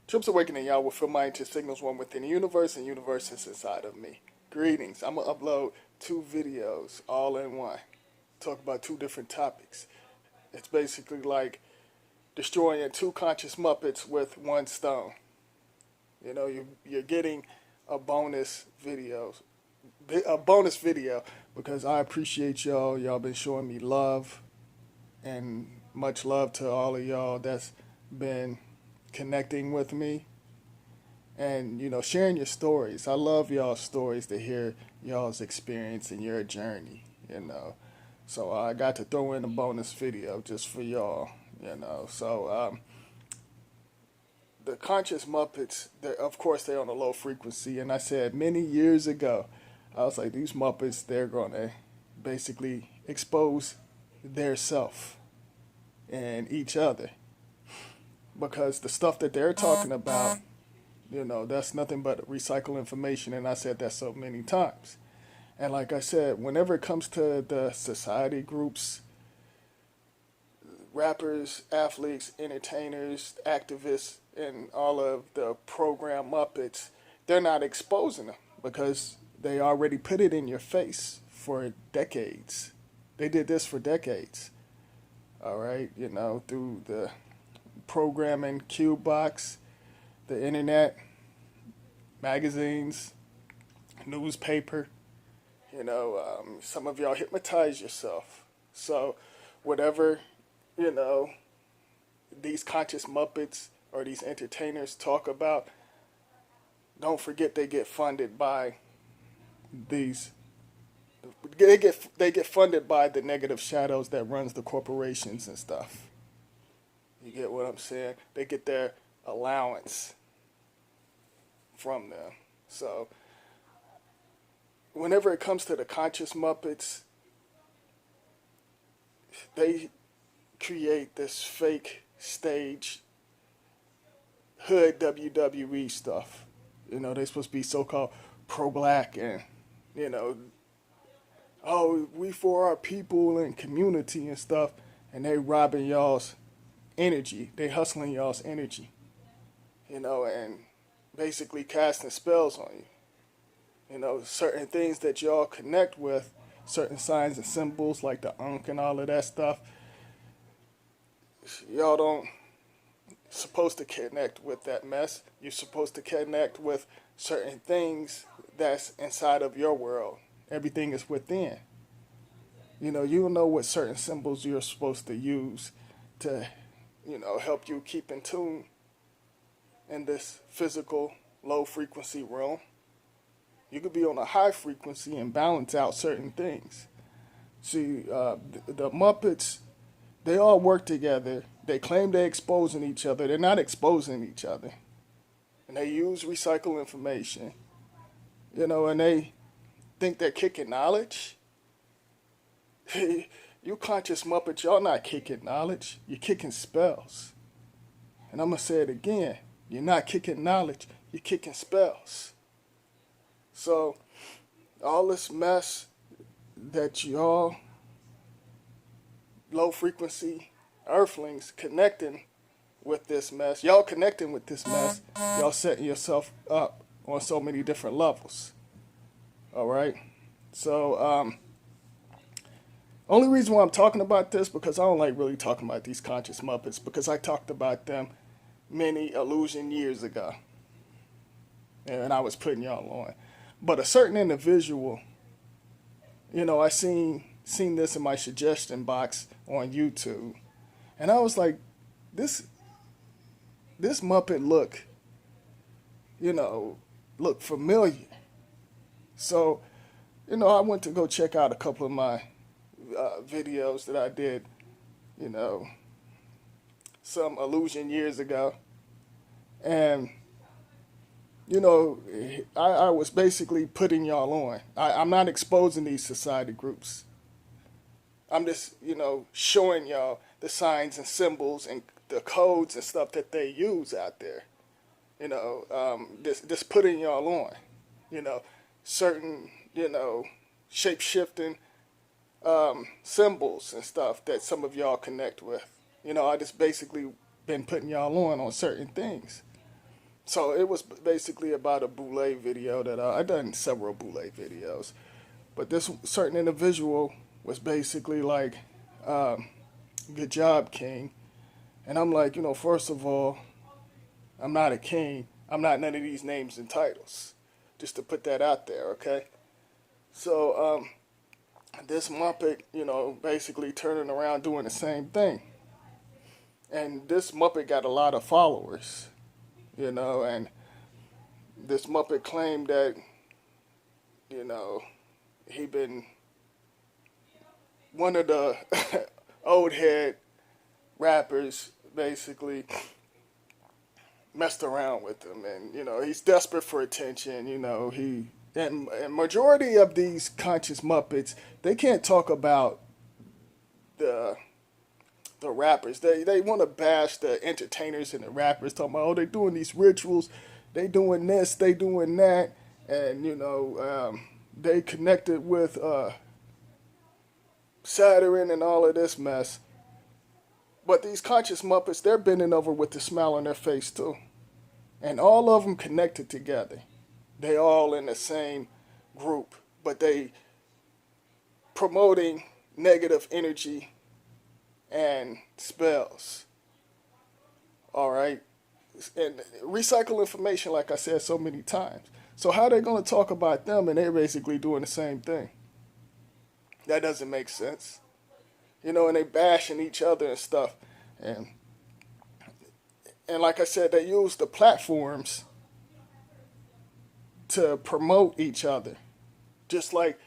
Troops Awakening, y'all, will fill my into signals one within the universe, and universe is inside of me. Greetings. I'm going to upload 2 videos all in one. Talk about 2 different topics. It's basically like destroying 2 conscious Muppets with 1 stone. You know, you're getting a bonus video, because I appreciate y'all. Y'all been showing me love, and much love to all of y'all that's been connecting with me and sharing your stories. I love y'all's stories to hear y'all's experience and your journey. So I got to throw in a bonus video just for y'all. So the conscious Muppets, of course, they're on a low frequency. And I said many years ago, I was like, these Muppets, they're going to basically expose their self and each other. Because the stuff that they're talking about, that's nothing but recycled information. And I said that so many times. And like I said, whenever it comes to the society groups, rappers, athletes, entertainers, activists, and all of the program Muppets, they're not exposing them because they already put it in your face for decades. They did this for decades. All right, through the programming, Cube Box, the internet, magazines, newspaper. Some of y'all hypnotize yourself. So, whatever, you know, these conscious Muppets or these entertainers talk about, don't forget they get funded by these. They get funded by the negative shadows that runs the corporations and stuff. You get what I'm saying? They get their allowance from them. So, whenever it comes to the conscious Muppets, they create this fake stage hood WWE stuff. They're supposed to be so-called pro-black and, oh, we for our people and community and stuff, and they robbing y'all's energy. They hustling y'all's energy, and basically casting spells on you. Certain things that y'all connect with, certain signs and symbols like the Ankh and all of that stuff, y'all don't supposed to connect with that mess. You're supposed to connect with certain things that's inside of your world. Everything is within. You know what certain symbols you're supposed to use to, help you keep in tune in this physical low frequency realm. You could be on a high frequency and balance out certain things. See, the Muppets, they all work together. They claim they're exposing each other. They're not exposing each other. And they use recycled information, and they think they're kicking knowledge. You conscious Muppets, y'all not kicking knowledge. You're kicking spells. And I'm going to say it again. You're not kicking knowledge. You're kicking spells. So, all this mess that y'all low frequency earthlings connecting with this mess, y'all connecting with this mess, y'all setting yourself up on so many different levels. All right? So, only reason why I'm talking about this, because I don't like really talking about these conscious Muppets, because I talked about them many illusion years ago. And I was putting y'all on. But a certain individual, I seen this in my suggestion box on YouTube, and I was like, this Muppet look familiar. So, I went to go check out a couple of my videos that I did, some illusion years ago, and I was basically putting y'all on. I'm not exposing these society groups. I'm just, showing y'all the signs and symbols and the codes and stuff that they use out there. Just putting y'all on. Certain, shape-shifting symbols and stuff that some of y'all connect with. I just basically been putting y'all on certain things. So it was basically about a Boule video that I done several Boule videos, but this certain individual was basically like, um, "Good job, King." And I'm like, first of all, I'm not a king. I'm not none of these names and titles. Just to put that out there, okay? So this Muppet, basically turning around doing the same thing. And this Muppet got a lot of followers, and this Muppet claimed that, you know, he been one of the old head rappers basically messed around with him, and he's desperate for attention. And majority of these conscious Muppets, they can't talk about the the rappers. They want to bash the entertainers and the rappers, talking about, oh, they doing these rituals, they doing this, they doing that, and they connected with Saturn and all of this mess. But these conscious Muppets, they're bending over with a smile on their face too, and all of them connected together. They all in the same group, but they promoting negative energy and spells. All right, and recycle information, like I said so many times. So how they going to talk about them and they're basically doing the same thing? That doesn't make sense. And they bashing each other and stuff, and like I said, they use the platforms to promote each other, just like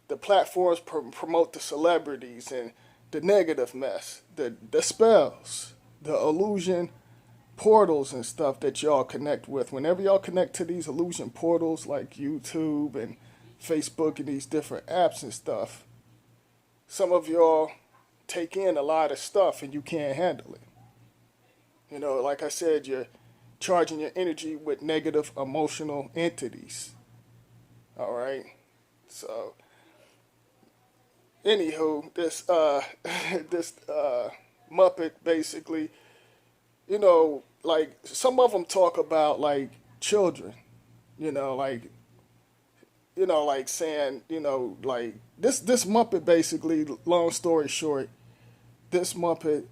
the platforms promote the celebrities and the negative mess, the spells, the illusion portals and stuff that y'all connect with. Whenever y'all connect to these illusion portals like YouTube and Facebook and these different apps and stuff, some of y'all take in a lot of stuff and you can't handle it. Like I said, you're charging your energy with negative emotional entities. All right. So, anywho, this this Muppet basically, like some of them talk about like children, like like saying, like this Muppet basically. Long story short, this Muppet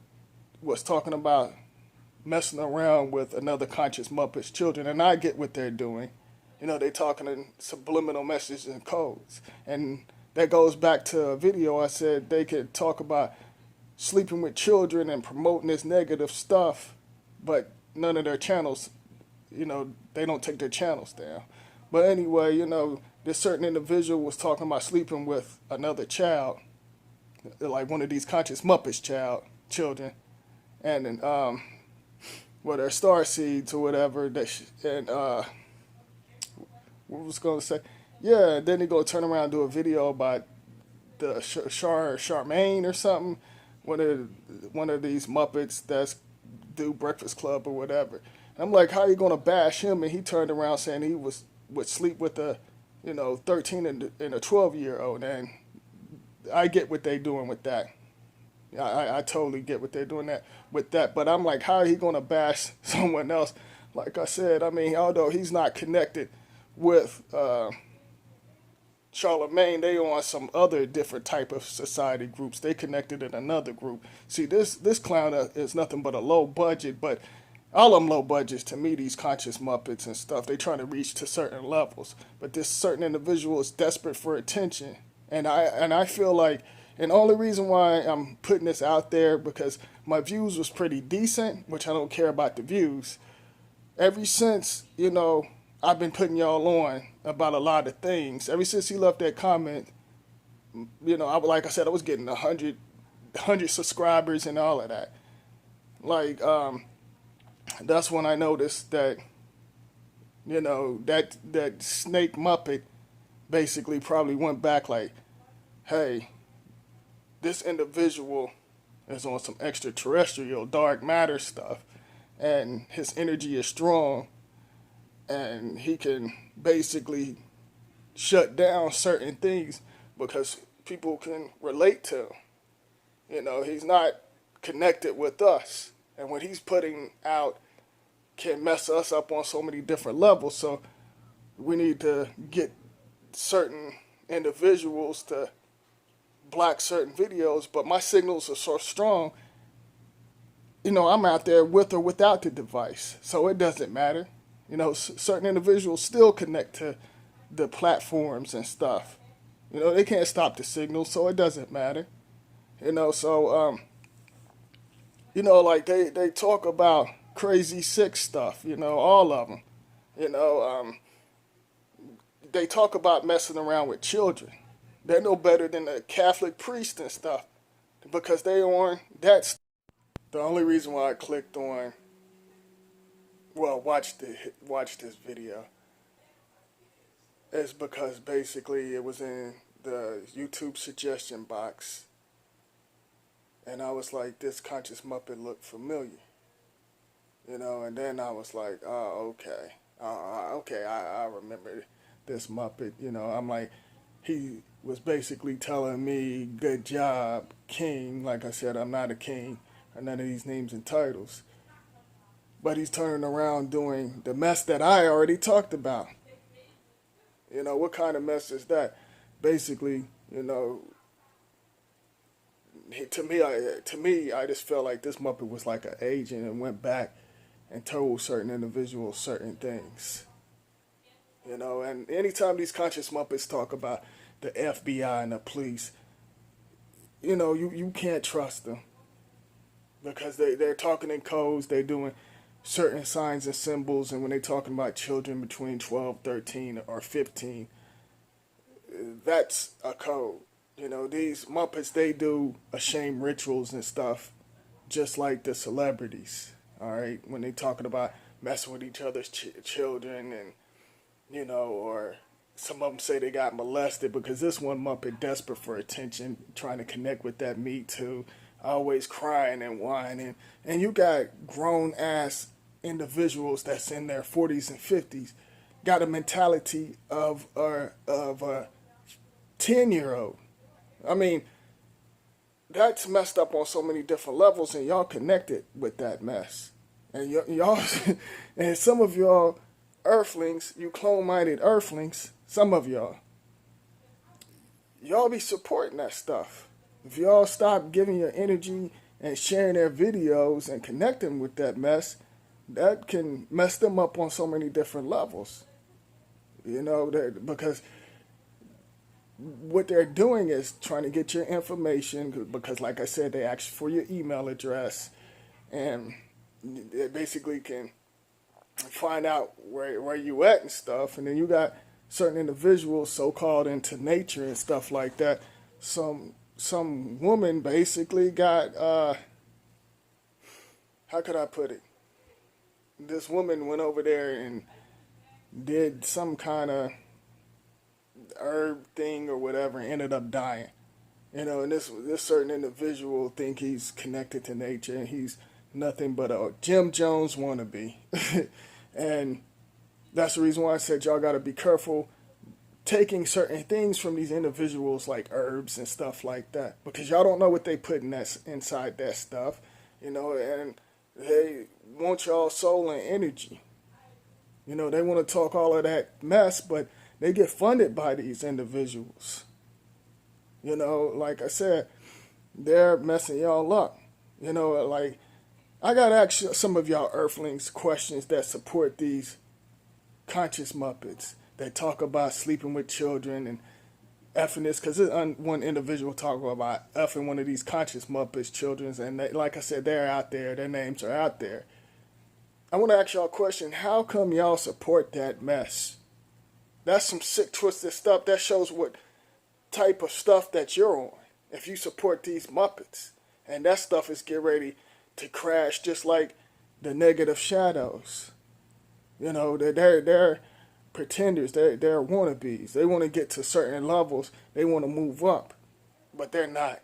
was talking about messing around with another conscious Muppet's children, and I get what they're doing. They talking in subliminal messages and codes, and that goes back to a video I said they could talk about sleeping with children and promoting this negative stuff, but none of their channels, they don't take their channels down. But anyway, this certain individual was talking about sleeping with another child, like one of these conscious Muppets children, and then well, they're star seeds or whatever. What was going to say? Yeah, and then they go turn around and do a video about the Charmaine or something, one of these Muppets that's do Breakfast Club or whatever. And I'm like, how are you going to bash him? And he turned around saying he would sleep with a 13 and a 12-year-old, and I get what they're doing with that. I totally get what they're doing with that. But I'm like, how are he going to bash someone else? Like I said, I mean, although he's not connected with Charlemagne, they on some other different type of society groups. They connected in another group. See, this clown is nothing but a low budget, but all of them low budgets to me, these conscious Muppets and stuff. They trying to reach to certain levels. But this certain individual is desperate for attention. And I feel like, and the only reason why I'm putting this out there, because my views was pretty decent, which I don't care about the views. Ever since, I've been putting y'all on about a lot of things. Ever since he left that comment, like I said, I was getting 100 subscribers and all of that. Like, that's when I noticed that, that Snake Muppet basically probably went back like, hey, this individual is on some extraterrestrial dark matter stuff, and his energy is strong, and he can basically shut down certain things because people can relate to him. He's not connected with us, and when he's putting out can mess us up on so many different levels. So we need to get certain individuals to block certain videos. But my signals are so strong, I'm out there with or without the device, so it doesn't matter. Certain individuals still connect to the platforms and stuff. They can't stop the signal, so it doesn't matter. So like they talk about crazy sick stuff. All of them. You know, they talk about messing around with children. They're no better than the Catholic priest and stuff because they on that. The only reason why I clicked on, watch this video, is because basically it was in the YouTube suggestion box, and I was like, this conscious Muppet looked familiar, and then I was like, oh, okay, okay, I remember this Muppet, I'm like, he was basically telling me, good job, king. Like I said, I'm not a king or none of these names and titles, but he's turning around doing the mess that I already talked about. What kind of mess is that? Basically, to me, I just felt like this Muppet was like an agent and went back and told certain individuals certain things. And anytime these conscious Muppets talk about the FBI and the police, you can't trust them because they're talking in codes, they're doing certain signs and symbols, and when they're talking about children between 12, 13, or 15, that's a code. These Muppets, they do shame rituals and stuff, just like the celebrities, all right? When they're talking about messing with each other's children and, or some of them say they got molested because this one Muppet desperate for attention, trying to connect with that Me Too, always crying and whining. And you got grown-ass individuals that's in their 40s and 50s, got a mentality of a 10-year-old. I mean, that's messed up on so many different levels, and y'all connected with that mess. And y'all, and some of y'all earthlings, you clone-minded earthlings, some of y'all be supporting that stuff. If y'all stop giving your energy and sharing their videos and connecting with that mess, that can mess them up on so many different levels. Because what they're doing is trying to get your information, because like I said, they ask for your email address, and they basically can find out where you at and stuff. And then you got certain individuals so-called into nature and stuff like that. Some woman basically got, how could I put it? This woman went over there and did some kind of herb thing or whatever and ended up dying. And this certain individual think he's connected to nature, and he's nothing but a Jim Jones wannabe. And that's the reason why I said y'all got to be careful taking certain things from these individuals like herbs and stuff like that, because y'all don't know what they put inside that stuff, and they want y'all soul and energy. They want to talk all of that mess, but they get funded by these individuals. Like I said, they're messing y'all up. Like, I got to ask some of y'all earthlings questions that support these conscious Muppets that talk about sleeping with children and effing this, because one individual talking about effing one of these conscious Muppets children, and they, like I said, they're out there, their names are out there. I want to ask y'all a question. How come y'all support that mess? That's some sick, twisted stuff. That shows what type of stuff that you're on if you support these Muppets. And that stuff is getting ready to crash, just like the negative shadows. They're pretenders. They're wannabes. They want to get to certain levels. They want to move up, but they're not.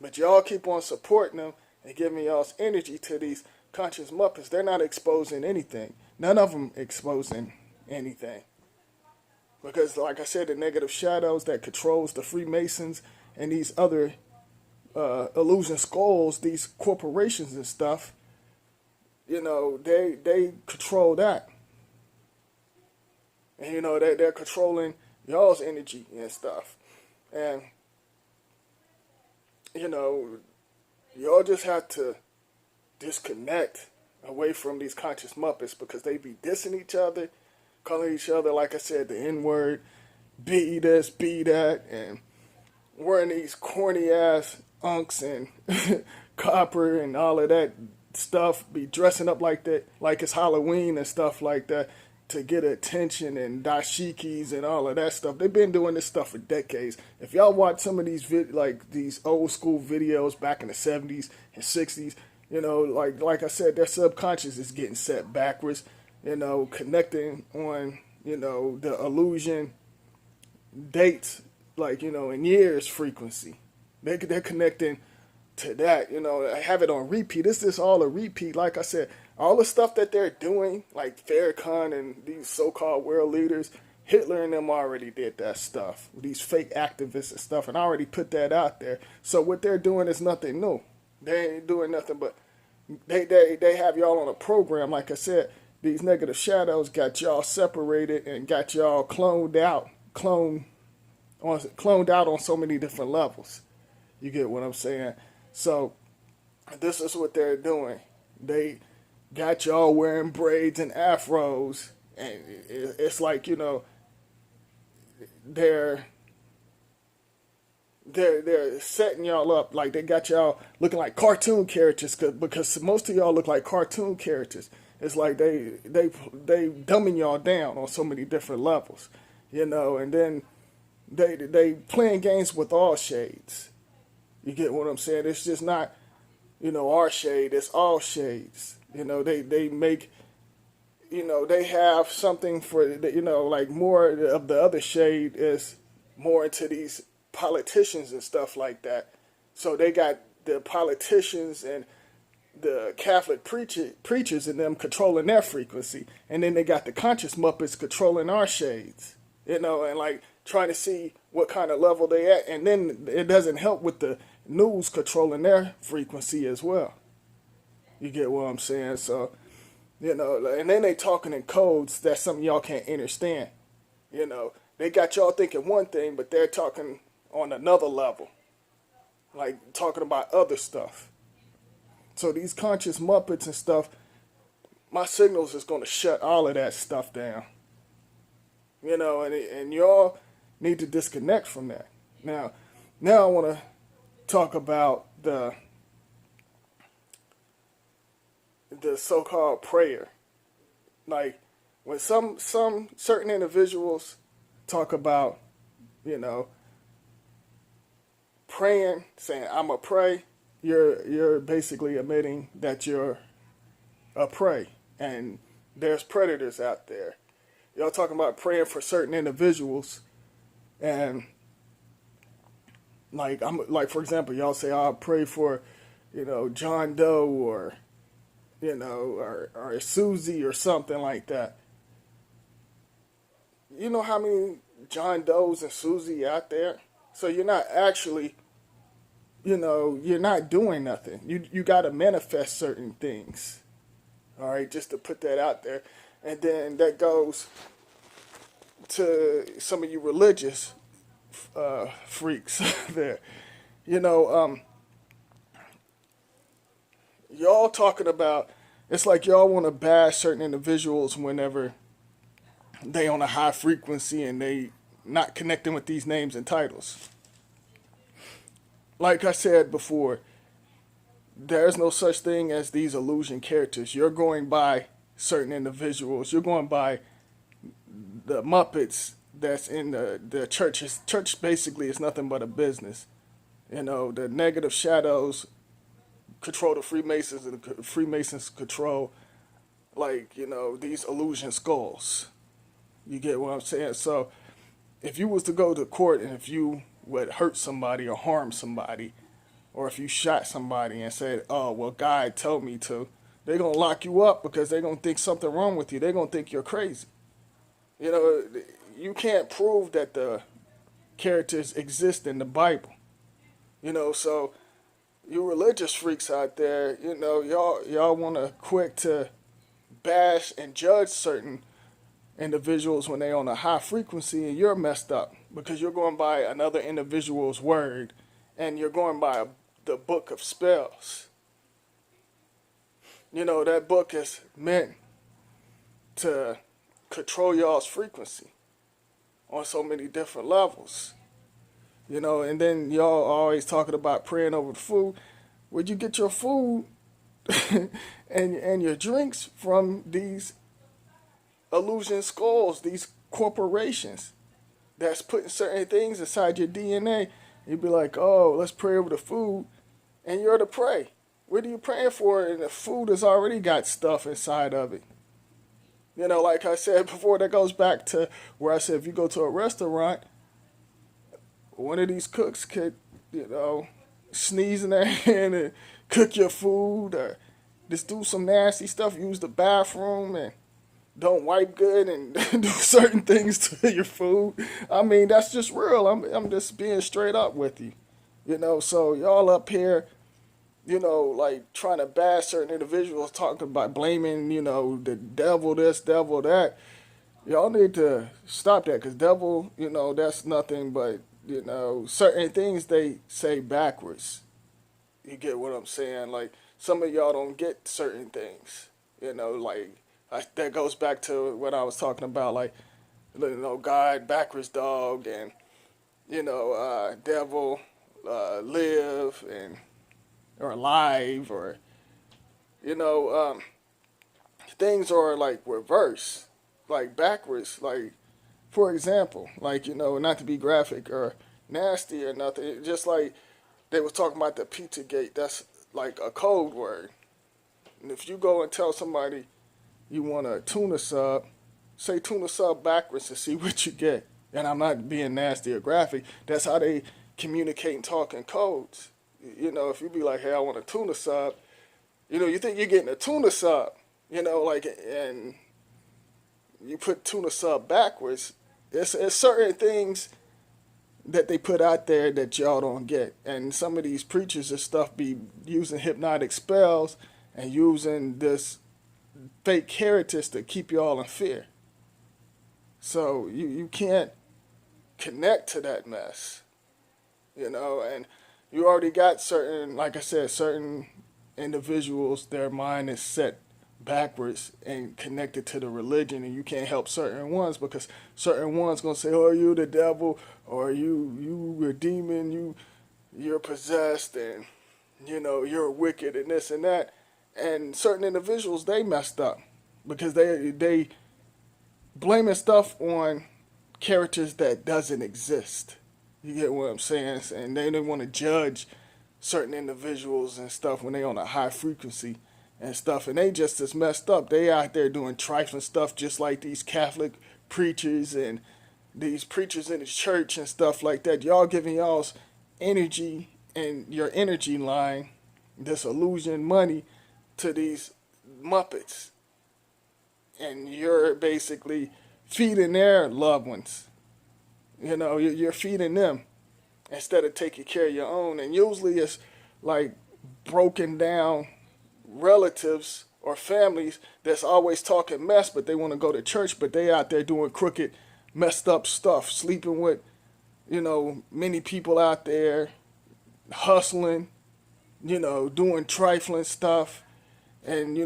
But y'all keep on supporting them and giving y'all's energy to these conscious Muppets. They're not exposing anything. None of them exposing anything. Because, like I said, the negative shadows that controls the Freemasons and these other illusion skulls, these corporations and stuff, they control that. And they're controlling y'all's energy and stuff. And y'all just have to disconnect away from these conscious Muppets because they be dissing each other, calling each other, like I said, the N-word, be this, be that, and wearing these corny ass unks and copper and all of that stuff, be dressing up like that, like it's Halloween and stuff like that to get attention, and dashikis and all of that stuff. They've been doing this stuff for decades. If y'all watch some of these these old school videos back in the 70s and 60s, like I said, their subconscious is getting set backwards, connecting on, the illusion dates, like, in years frequency. They're connecting to that, I have it on repeat. This is all a repeat. Like I said, all the stuff that they're doing, like Farrakhan and these so-called world leaders, Hitler and them already did that stuff. These fake activists and stuff, and I already put that out there. So what they're doing is nothing new. They ain't doing nothing, but they have y'all on a program. Like I said, these negative shadows got y'all separated and got y'all cloned out on so many different levels. You get what I'm saying? So this is what they're doing. They got y'all wearing braids and afros, and it's like, they're setting y'all up, like they got y'all looking like cartoon characters, because most of y'all look like cartoon characters. It's like they dumbing y'all down on so many different levels, and then they playing games with all shades. You get what I'm saying? It's just not, our shade, it's all shades. They make, they have something for, like more of the other shade is more into these politicians and stuff like that. So they got the politicians and the Catholic preachers and them controlling their frequency. And then they got the conscious Muppets controlling our shades, and like trying to see what kind of level they at. And then it doesn't help with the news controlling their frequency as well. You get what I'm saying? So, and then they talking in codes that some of y'all can't understand. They got y'all thinking one thing, but they're talking on another level, like talking about other stuff. So these conscious Muppets and stuff, my signals is going to shut all of that stuff down. And y'all need to disconnect from that. Now I want to talk about the so-called prayer. Like when some certain individuals talk about, praying, saying I'm a pray, you're basically admitting that you're a prey, and there's predators out there. Y'all talking about praying for certain individuals, and like for example, y'all say I'll pray for, John Doe or or Susie or something like that. You know how many John Does and Susie out there? So you're not actually, you're not doing nothing. You got to manifest certain things. All right, just to put that out there. And then that goes to some of you religious freaks there. Y'all talking about, it's like y'all want to bash certain individuals whenever they on a high frequency and they not connecting with these names and titles. Like I said before, there's no such thing as these illusion characters. You're going by certain individuals. You're going by the Muppets that's in the churches. Church basically is nothing but a business. The negative shadows control the Freemasons, and the Freemasons control, these illusion skulls. You get what I'm saying? So if you was to go to court and if you would hurt somebody or harm somebody, or if you shot somebody and said, oh, well, God told me to, they're going to lock you up because they're going to think something wrong with you. They're going to think you're crazy. You can't prove that the characters exist in the Bible. So you religious freaks out there, y'all want to quick to bash and judge certain individuals when they're on a high frequency, and you're messed up because you're going by another individual's word, and you're going by the book of spells. That book is meant to control y'all's frequency on so many different levels. And then y'all always talking about praying over the food. Would you get your food and your drinks from these illusion skulls, these corporations that's putting certain things inside your DNA? You'd be like, oh, let's pray over the food, and you're to pray. What are you praying for? And the food has already got stuff inside of it. Like I said before, that goes back to where I said if you go to a restaurant, one of these cooks could, sneeze in their hand and cook your food, or just do some nasty stuff, use the bathroom and don't wipe good and do certain things to your food. I mean, that's just real. I'm just being straight up with you. So y'all up here, like trying to bash certain individuals, talking about blaming, the devil this, devil that. Y'all need to stop that, because devil, that's nothing but, certain things they say backwards. You get what I'm saying? Like, some of y'all don't get certain things, that goes back to what I was talking about, like, God backwards dog, and, devil, live, and, or alive, or, things are like reverse, like backwards, like, for example, like, not to be graphic or nasty or nothing, just like they was talking about the Pizzagate, that's like a code word. And if you go and tell somebody you want a tuna sub, say tuna sub backwards and see what you get. And I'm not being nasty or graphic. That's how they communicate and talk in codes. If you be like, hey, I want a tuna sub, you think you're getting a tuna sub, and you put tuna sub backwards. It's certain things that they put out there that y'all don't get. And some of these preachers and stuff be using hypnotic spells and using this fake heritage to keep y'all in fear. So you can't connect to that mess, and you already got certain, like I said, certain individuals, their mind is set backwards and connected to the religion, and you can't help certain ones because certain ones gonna say, oh, you the devil, or you a demon, you're possessed, and you're wicked, and this and that. And certain individuals, they messed up because they blaming stuff on characters that doesn't exist. You get what I'm saying? And they don't want to judge certain individuals and stuff when they on a high frequency and stuff, and they just as messed up. They out there doing trifling stuff just like these Catholic preachers and these preachers in the church and stuff like that. Y'all giving y'all's energy and your energy line, this illusion money, to these Muppets. And you're basically feeding their loved ones. You're feeding them instead of taking care of your own. And usually it's like broken down relatives or families that's always talking mess, but they want to go to church, but they out there doing crooked, messed up stuff, sleeping with, many people out there, hustling, doing trifling stuff. And,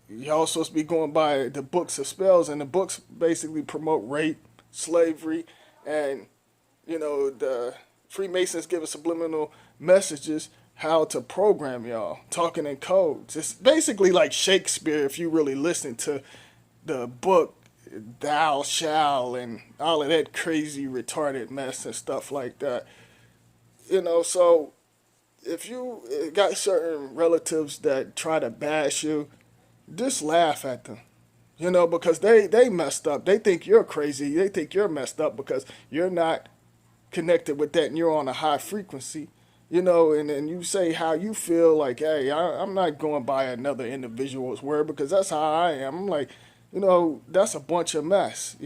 y'all supposed to be going by the books of spells, and the books basically promote rape, slavery, and, the Freemasons give us subliminal messages how to program y'all, talking in codes. It's basically like Shakespeare if you really listen to the book Thou Shall and all of that crazy retarded mess and stuff like that. So if you got certain relatives that try to bash you, just laugh at them. Because they messed up. They think you're crazy. They think you're messed up because you're not connected with that and you're on a high frequency. And then you say how you feel, like, hey, I'm not going by another individual's word because that's how I am. I'm like, that's a bunch of mess.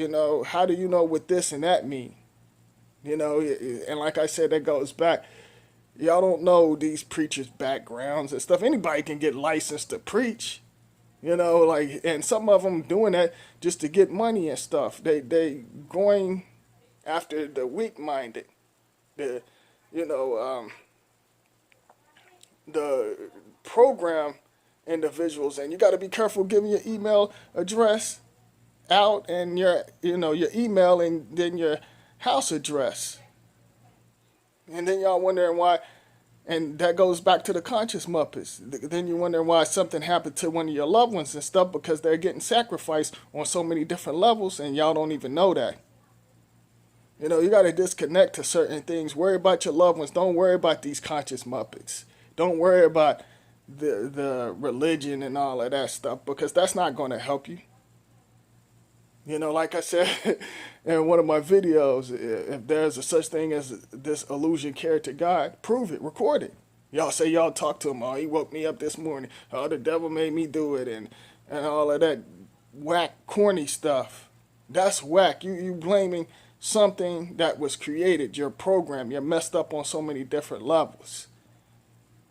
How do you know what this and that mean? And like I said, that goes back, Y'all don't know these preachers' backgrounds and stuff. Anybody can get licensed to preach, you know, like, and some of them doing that just to get money and stuff. They going after the weak-minded, the, you know, the program individuals, and you got to be careful giving your email address out, and your, you know, your email, and then your house address, and then y'all wondering why. And that goes back to the conscious Muppets. Then you wonder why something happened to one of your loved ones and stuff, because they're getting sacrificed on so many different levels, and y'all don't even know that. You know, you got to disconnect to certain things. Worry about your loved ones. Don't worry about these conscious Muppets. Don't worry about the religion and all of that stuff, because that's not going to help you. You know, like I said in one of my videos, if there's a such thing as this illusion carried to God, prove it, record it. Y'all say y'all talk to him. Oh, he woke me up this morning. Oh, the devil made me do it, and all of that whack, corny stuff. That's whack. You blaming something that was created, your program. You're messed up on so many different levels.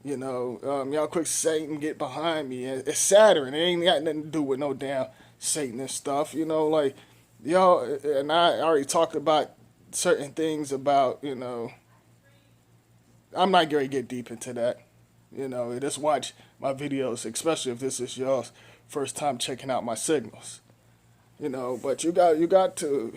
You know, y'all quick Satan get behind me. It's Saturn. It ain't got nothing to do with no damn Satan and stuff. You know, like, y'all, and I already talked about certain things about, you know, I'm not going to get deep into that. You know, just watch my videos, especially if this is y'all's first time checking out my signals. You know, but you got to,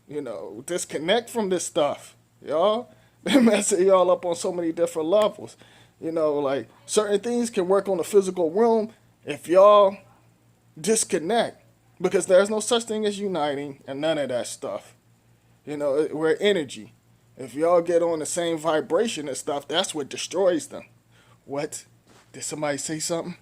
you know, disconnect from this stuff, y'all. They're messing y'all up on so many different levels. You know, like, certain things can work on the physical realm if y'all disconnect, because there's no such thing as uniting and none of that stuff. You know, we're energy. If y'all get on the same vibration and stuff, that's what destroys them. What? Did somebody say something?